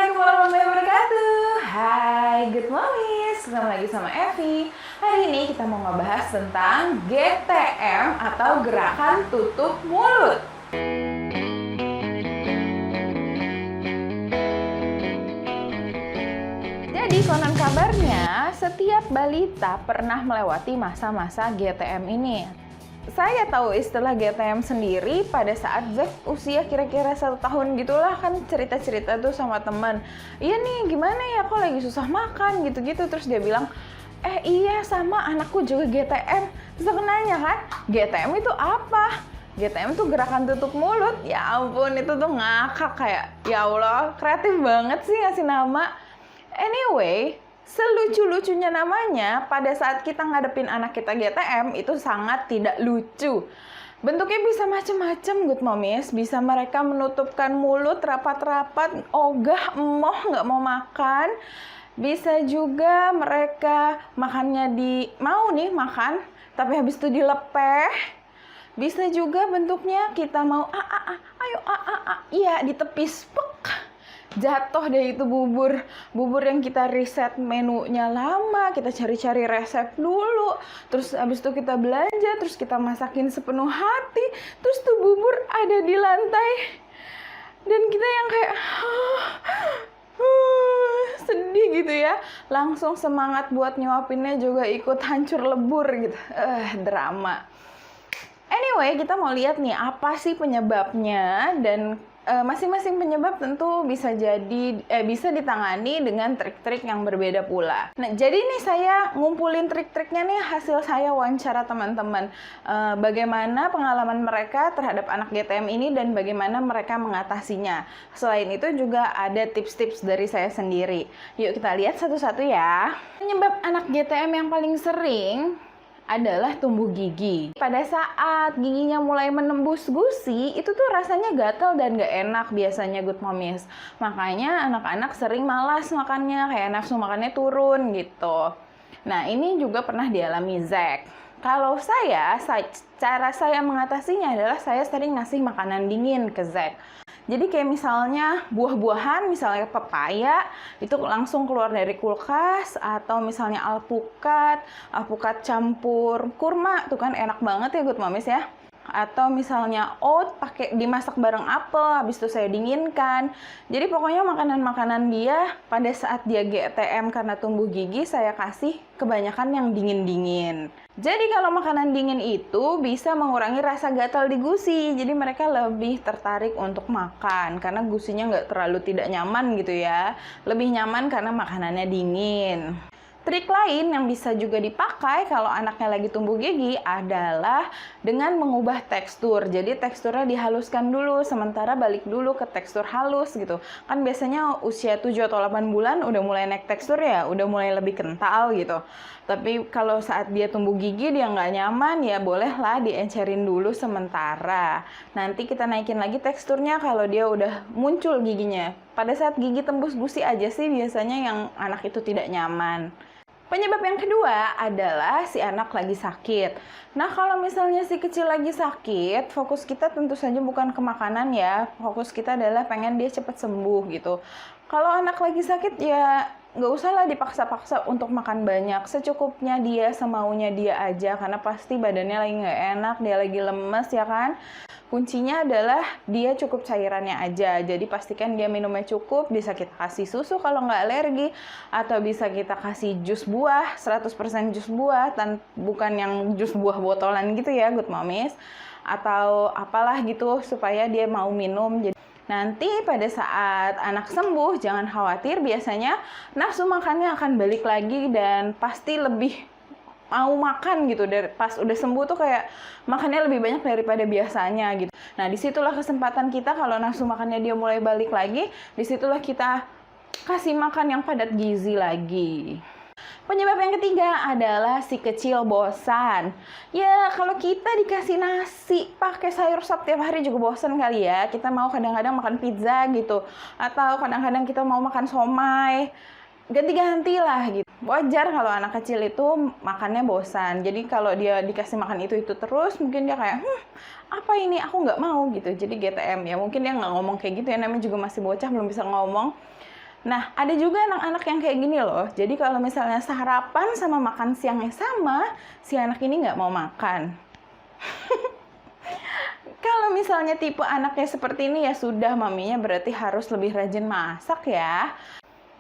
Assalamualaikum warahmatullahi wabarakatuh. Hai, good morning. Ketemu lagi sama Evi. Hari ini kita mau ngebahas tentang GTM atau gerakan tutup mulut. Jadi konon kabarnya setiap balita pernah melewati masa-masa GTM ini. Saya tahu istilah GTM sendiri pada saat Zack usia kira-kira 1 tahun gitulah, kan cerita-cerita tuh sama teman. Iya nih, gimana ya, kok lagi susah makan gitu-gitu. Terus dia bilang, iya sama anakku juga GTM. Terus aku nanya kan, GTM itu apa? GTM tuh gerakan tutup mulut. Ya ampun, itu tuh ngakak kayak, ya Allah, kreatif banget sih ngasih nama. Anyway, selucu-lucunya namanya, pada saat kita ngadepin anak kita GTM, itu sangat tidak lucu. Bentuknya bisa macam-macam, good momies. Bisa mereka menutupkan mulut rapat-rapat, ogah, emoh, nggak mau makan. Bisa juga mereka makannya mau nih makan, tapi habis itu dilepeh. Bisa juga bentuknya kita mau, ayo, iya, ditepis, pek. Jatuh deh itu bubur yang kita riset menunya lama, kita cari-cari resep dulu, terus abis itu kita belanja, terus kita masakin sepenuh hati, terus tuh bubur ada di lantai dan kita yang kayak sedih gitu ya, langsung semangat buat nyuapinnya juga ikut hancur lebur gitu. Drama. Anyway, kita mau lihat nih apa sih penyebabnya, dan masing-masing penyebab tentu bisa ditangani dengan trik-trik yang berbeda pula. Nah, jadi nih saya ngumpulin trik-triknya nih, hasil saya wawancara teman-teman. Bagaimana pengalaman mereka terhadap anak GTM ini dan bagaimana mereka mengatasinya. Selain itu juga ada tips-tips dari saya sendiri. Yuk kita lihat satu-satu ya. Penyebab anak GTM yang paling sering adalah tumbuh gigi. Pada saat giginya mulai menembus gusi, itu tuh rasanya gatal dan gak enak biasanya, good momies. Makanya anak-anak sering malas makannya, kayak nafsu makannya turun gitu. Nah, ini juga pernah dialami Zack. Kalau cara saya mengatasinya adalah saya sering ngasih makanan dingin ke Zack. Jadi kayak misalnya buah-buahan, misalnya pepaya, itu langsung keluar dari kulkas, atau misalnya alpukat campur kurma, tuh kan enak banget ya good momies ya. Atau misalnya oat pakai dimasak bareng apel, habis itu saya dinginkan. Jadi pokoknya makanan-makanan dia pada saat dia GTM karena tumbuh gigi, saya kasih kebanyakan yang dingin-dingin. Jadi kalau makanan dingin itu bisa mengurangi rasa gatal di gusi, jadi mereka lebih tertarik untuk makan karena gusinya nggak terlalu tidak nyaman gitu ya. Lebih nyaman karena makanannya dingin. Trik lain yang bisa juga dipakai kalau anaknya lagi tumbuh gigi adalah dengan mengubah tekstur. Jadi teksturnya dihaluskan dulu, sementara balik dulu ke tekstur halus gitu. Kan biasanya usia 7 atau 8 bulan udah mulai naik tekstur ya, udah mulai lebih kental gitu. Tapi kalau saat dia tumbuh gigi dia nggak nyaman, ya bolehlah diencerin dulu sementara. Nanti kita naikin lagi teksturnya kalau dia udah muncul giginya. Pada saat gigi tembus gusi aja sih biasanya yang anak itu tidak nyaman. Penyebab yang kedua adalah si anak lagi sakit. Nah, kalau misalnya si kecil lagi sakit, fokus kita tentu saja bukan ke makanan ya. Fokus kita adalah pengen dia cepat sembuh gitu. Kalau anak lagi sakit ya nggak usah lah dipaksa-paksa untuk makan banyak. Secukupnya dia, semaunya dia aja. Karena pasti badannya lagi nggak enak, dia lagi lemes ya kan. Kuncinya adalah dia cukup cairannya aja. Jadi pastikan dia minumnya cukup, bisa kita kasih susu kalau nggak alergi, atau bisa kita kasih jus buah, 100% jus buah, bukan yang jus buah botolan gitu ya, good momies. Atau apalah gitu supaya dia mau minum. Jadi nanti pada saat anak sembuh, jangan khawatir, biasanya nafsu makannya akan balik lagi dan pasti lebih mau makan gitu. Dari pas udah sembuh tuh kayak makannya lebih banyak daripada biasanya gitu. Nah, disitulah kesempatan kita kalau nafsu makannya dia mulai balik lagi, disitulah kita kasih makan yang padat gizi lagi. Penyebab yang ketiga adalah si kecil bosan. Ya, kalau kita dikasih nasi pakai sayur sop tiap hari juga bosan kali ya. Kita mau kadang-kadang makan pizza gitu, atau kadang-kadang kita mau makan somai. Ganti-ganti lah gitu. Wajar kalau anak kecil itu makannya bosan. Jadi kalau dia dikasih makan itu terus, mungkin dia kayak, apa ini, aku nggak mau gitu. Jadi GTM ya, mungkin dia nggak ngomong kayak gitu ya, namanya juga masih bocah, belum bisa ngomong. Nah, ada juga anak-anak yang kayak gini loh. Jadi kalau misalnya sarapan sama makan siangnya sama, si anak ini nggak mau makan. Kalau misalnya tipe anaknya seperti ini ya sudah, maminya berarti harus lebih rajin masak ya.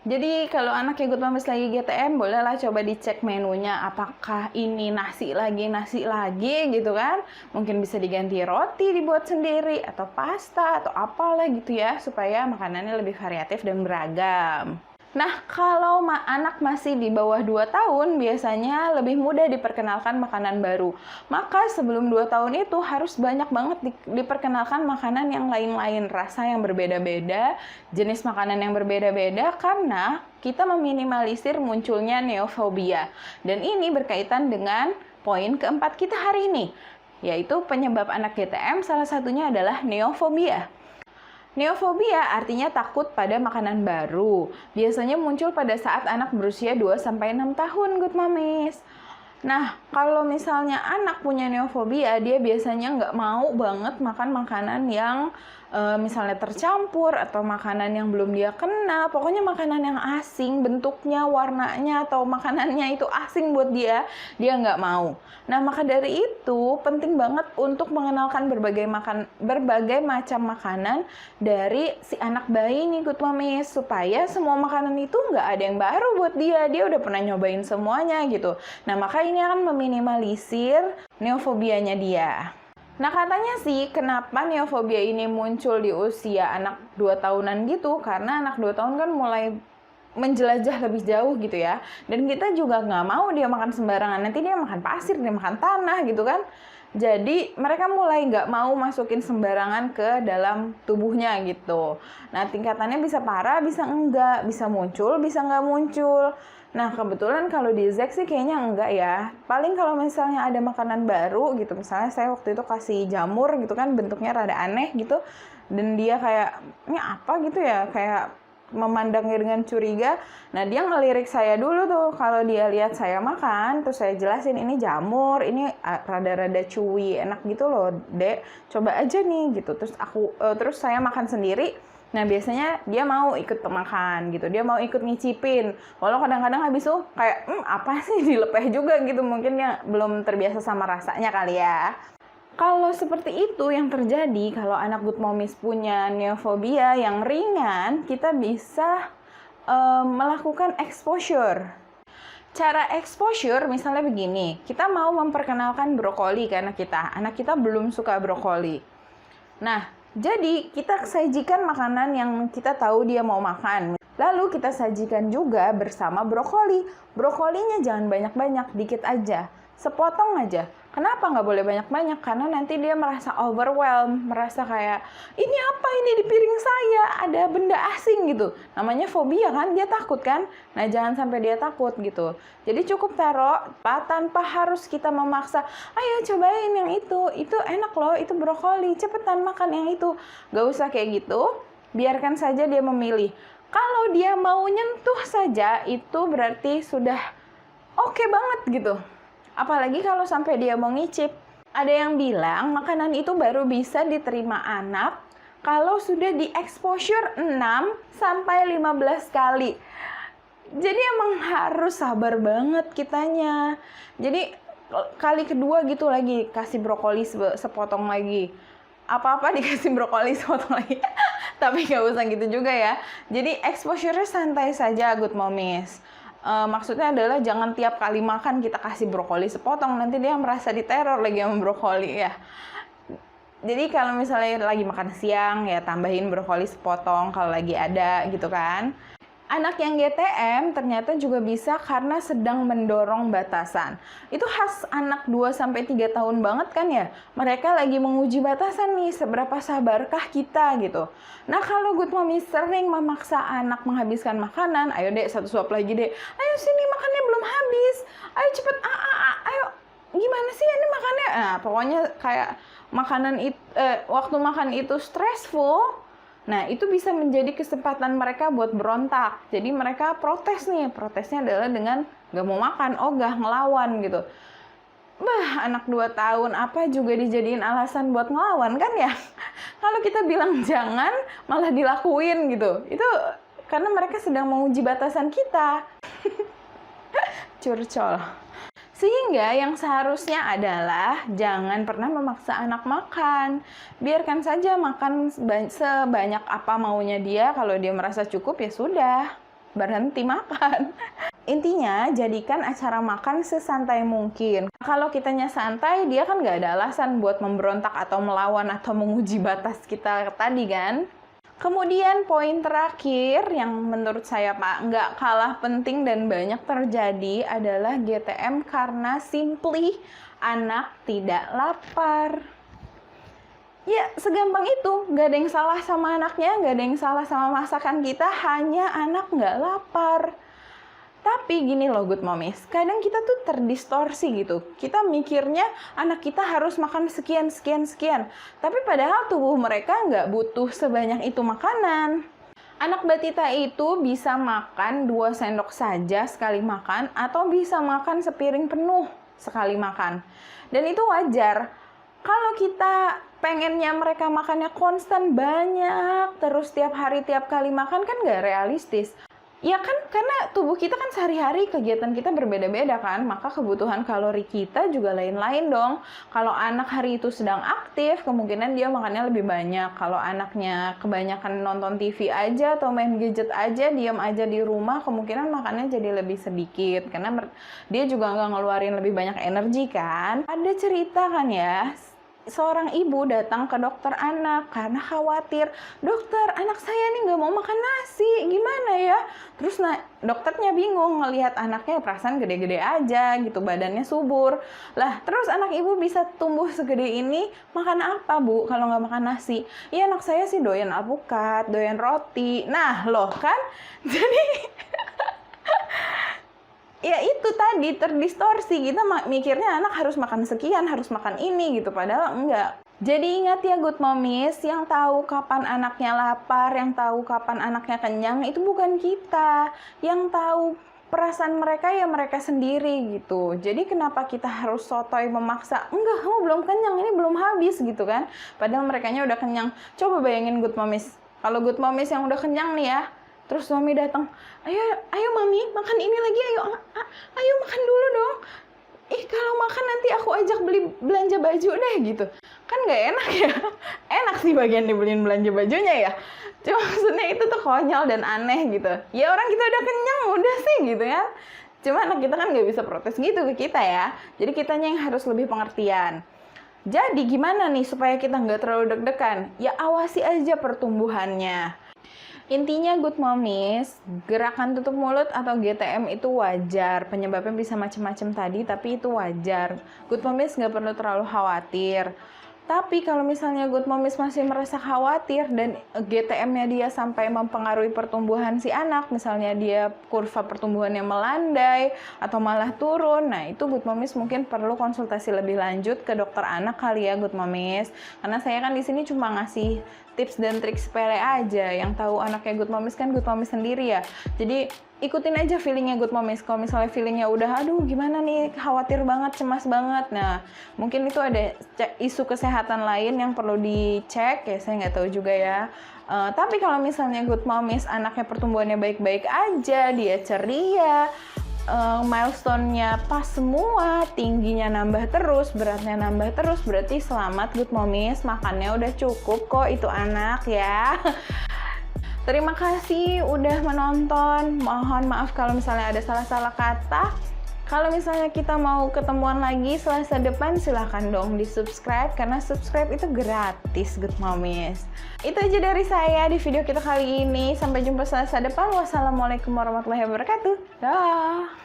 Jadi kalau anaknya Good Moms lagi GTM, bolehlah coba dicek menunya. Apakah ini nasi lagi gitu kan. Mungkin bisa diganti roti dibuat sendiri, atau pasta, atau apalah gitu ya. Supaya makanannya lebih variatif dan beragam. Nah, kalau anak masih di bawah 2 tahun, biasanya lebih mudah diperkenalkan makanan baru. Maka sebelum 2 tahun itu harus banyak banget diperkenalkan makanan yang lain-lain, rasa yang berbeda-beda, jenis makanan yang berbeda-beda, karena kita meminimalisir munculnya neofobia. Dan ini berkaitan dengan poin keempat kita hari ini, yaitu penyebab anak GTM salah satunya adalah neofobia. Neofobia artinya takut pada makanan baru. Biasanya muncul pada saat anak berusia 2-6 tahun, Good Moms. Nah, kalau misalnya anak punya neofobia, dia biasanya nggak mau banget makan makanan yang misalnya tercampur atau makanan yang belum dia kenal. Pokoknya makanan yang asing, bentuknya, warnanya, atau makanannya itu asing buat dia nggak mau. Nah, maka dari itu penting banget untuk mengenalkan berbagai macam makanan dari si anak bayi nih, Good Moms, supaya semua makanan itu nggak ada yang baru buat dia udah pernah nyobain semuanya gitu. Nah, maka ini akan meminimalisir neofobianya dia. Nah, katanya sih kenapa neofobia ini muncul di usia anak 2 tahunan gitu, karena anak 2 tahun kan mulai menjelajah lebih jauh gitu ya. Dan kita juga nggak mau dia makan sembarangan, nanti dia makan pasir, dia makan tanah gitu kan. Jadi mereka mulai nggak mau masukin sembarangan ke dalam tubuhnya gitu. Nah, tingkatannya bisa parah, bisa enggak, bisa muncul, bisa nggak muncul. Nah, kebetulan kalau di Zack sih kayaknya enggak ya. Paling kalau misalnya ada makanan baru gitu, misalnya saya waktu itu kasih jamur gitu kan, bentuknya rada aneh gitu. Dan dia kayak, ini apa gitu ya, kayak memandangnya dengan curiga. Nah, dia ngelirik saya dulu tuh kalau dia lihat saya makan, terus saya jelasin ini jamur, ini rada-rada chewy, enak gitu loh, Dek. Coba aja nih gitu. Terus saya makan sendiri. Nah, biasanya dia mau ikut makan gitu. Dia mau ikut ngicipin. Walau kadang-kadang habis tuh kayak, apa sih, dilepeh juga gitu. Mungkin dia belum terbiasa sama rasanya kali ya. Kalau seperti itu yang terjadi, kalau anak Good Moms punya neofobia yang ringan, kita bisa melakukan exposure. Cara exposure misalnya begini, kita mau memperkenalkan brokoli ke anak kita. Anak kita belum suka brokoli. Nah, jadi kita sajikan makanan yang kita tahu dia mau makan. Lalu kita sajikan juga bersama brokoli. Brokolinya jangan banyak-banyak, dikit aja. Sepotong aja. Kenapa nggak boleh banyak-banyak? Karena nanti dia merasa overwhelmed, merasa kayak, ini apa ini di piring saya? Ada benda asing gitu. Namanya fobia kan, dia takut kan? Nah, jangan sampai dia takut gitu. Jadi cukup taruh, tanpa harus kita memaksa, ayo cobain yang itu enak loh, itu brokoli, cepetan makan yang itu. Nggak usah kayak gitu, biarkan saja dia memilih. Kalau dia mau nyentuh saja, itu berarti sudah oke banget gitu. Apalagi kalau sampai dia mau ngicip. Ada yang bilang makanan itu baru bisa diterima anak kalau sudah di-exposure 6-15 kali. Jadi emang harus sabar banget kitanya. Jadi kali kedua gitu lagi, kasih brokoli sepotong lagi. Apa-apa dikasih brokoli sepotong lagi. Tapi nggak usah gitu juga ya. Jadi exposure-nya santai saja, Good Moms. Maksudnya adalah jangan tiap kali makan kita kasih brokoli sepotong, nanti dia merasa diteror lagi sama brokoli ya. Jadi kalau misalnya lagi makan siang ya tambahin brokoli sepotong kalau lagi ada gitu kan. Anak yang GTM ternyata juga bisa karena sedang mendorong batasan. Itu khas anak 2-3 tahun banget kan ya. Mereka lagi menguji batasan nih, seberapa sabarkah kita gitu. Nah, kalau Good Moms sering memaksa anak menghabiskan makanan, ayo Dek, satu suap lagi Dek. Ayo sini makannya belum habis. Ayo cepet, ayo. Gimana sih ini makannya? Nah, pokoknya kayak waktu makan itu stressful. Nah, itu bisa menjadi kesempatan mereka buat berontak. Jadi mereka protes nih. Protesnya adalah dengan gak mau makan, ogah, ngelawan gitu. Anak 2 tahun apa juga dijadiin alasan buat ngelawan kan ya? Kalau kita bilang jangan, malah dilakuin gitu. Itu karena mereka sedang menguji batasan kita. Curcol. Sehingga yang seharusnya adalah jangan pernah memaksa anak makan. Biarkan saja makan sebanyak apa maunya dia. Kalau dia merasa cukup ya sudah, berhenti makan. Intinya, jadikan acara makan sesantai mungkin. Kalau kitanya santai, dia kan nggak ada alasan buat memberontak atau melawan atau menguji batas kita tadi kan. Kemudian poin terakhir yang menurut saya Pak nggak kalah penting dan banyak terjadi adalah GTM karena simply anak tidak lapar. Ya segampang itu, nggak ada yang salah sama anaknya, nggak ada yang salah sama masakan kita, hanya anak nggak lapar. Tapi gini loh Good Momies, kadang kita tuh terdistorsi gitu. Kita mikirnya anak kita harus makan sekian. Tapi padahal tubuh mereka nggak butuh sebanyak itu makanan. Anak batita itu bisa makan 2 sendok saja sekali makan, atau bisa makan sepiring penuh sekali makan. Dan itu wajar. Kalau kita pengennya mereka makannya konstan banyak, terus tiap hari tiap kali makan kan nggak realistis. Ya kan, karena tubuh kita kan sehari-hari kegiatan kita berbeda-beda kan, maka kebutuhan kalori kita juga lain-lain dong. Kalau anak hari itu sedang aktif, kemungkinan dia makannya lebih banyak. Kalau anaknya kebanyakan nonton TV aja atau main gadget aja, diam aja di rumah, kemungkinan makannya jadi lebih sedikit. Karena dia juga nggak ngeluarin lebih banyak energi kan. Ada cerita kan ya, seorang ibu datang ke dokter anak karena khawatir, dokter anak saya nih nggak mau makan nasi, gimana ya? Terus dokternya bingung ngelihat anaknya perasaan gede-gede aja gitu, badannya subur. Lah terus anak ibu bisa tumbuh segede ini makan apa Bu kalau nggak makan nasi? Ya anak saya sih doyan alpukat, doyan roti. Nah loh kan, jadi ya itu tadi terdistorsi, kita mikirnya anak harus makan sekian, harus makan ini gitu, padahal enggak. Jadi ingat ya Good Momies, yang tahu kapan anaknya lapar, yang tahu kapan anaknya kenyang itu bukan kita. Yang tahu perasaan mereka ya mereka sendiri gitu. Jadi kenapa kita harus sotoy memaksa, enggak kamu belum kenyang, ini belum habis gitu kan, padahal merekanya udah kenyang. Coba bayangin Good Momies, kalau Good Momies yang udah kenyang nih ya, terus suami datang, ayo mami makan ini lagi, ayo makan dulu dong. Kalau makan nanti aku ajak belanja baju deh gitu. Kan nggak enak ya. Enak sih bagian dibeliin belanja bajunya ya. Cuma maksudnya itu tuh konyol dan aneh gitu. Ya orang kita udah kenyang, udah sih gitu ya. Cuma anak kita kan nggak bisa protes gitu ke kita ya. Jadi kitanya yang harus lebih pengertian. Jadi gimana nih supaya kita nggak terlalu deg-degan? Ya awasi aja pertumbuhannya. Intinya Good Momies, gerakan tutup mulut atau GTM itu wajar. Penyebabnya bisa macam-macam tadi, tapi itu wajar. Good Momies nggak perlu terlalu khawatir. Tapi kalau misalnya Good Momies masih merasa khawatir dan GTM-nya dia sampai mempengaruhi pertumbuhan si anak, misalnya dia kurva pertumbuhannya melandai atau malah turun, nah itu Good Momies mungkin perlu konsultasi lebih lanjut ke dokter anak kali ya Good Momies. Karena saya kan di sini cuma ngasih tips dan trik sepele aja, yang tahu anaknya Good Momies kan Good Momies sendiri ya. Jadi ikutin aja feelingnya Good Momies. Kalau misalnya feelingnya udah aduh gimana nih, khawatir banget, cemas banget, nah mungkin itu ada isu kesehatan lain yang perlu dicek ya, saya nggak tahu juga ya. Tapi kalau misalnya Good Momies anaknya pertumbuhannya baik-baik aja, dia ceria, milestone-nya pas semua, tingginya nambah terus, beratnya nambah terus, berarti selamat Good Momies, makannya udah cukup kok itu anak ya. Terima kasih udah menonton. Mohon maaf kalau misalnya ada salah-salah kata. Kalau misalnya kita mau ketemuan lagi Selasa depan, silahkan dong di-subscribe, karena subscribe itu gratis Good Momies. Itu aja dari saya di video kita kali ini. Sampai jumpa Selasa depan. Wassalamualaikum warahmatullahi wabarakatuh. Dah.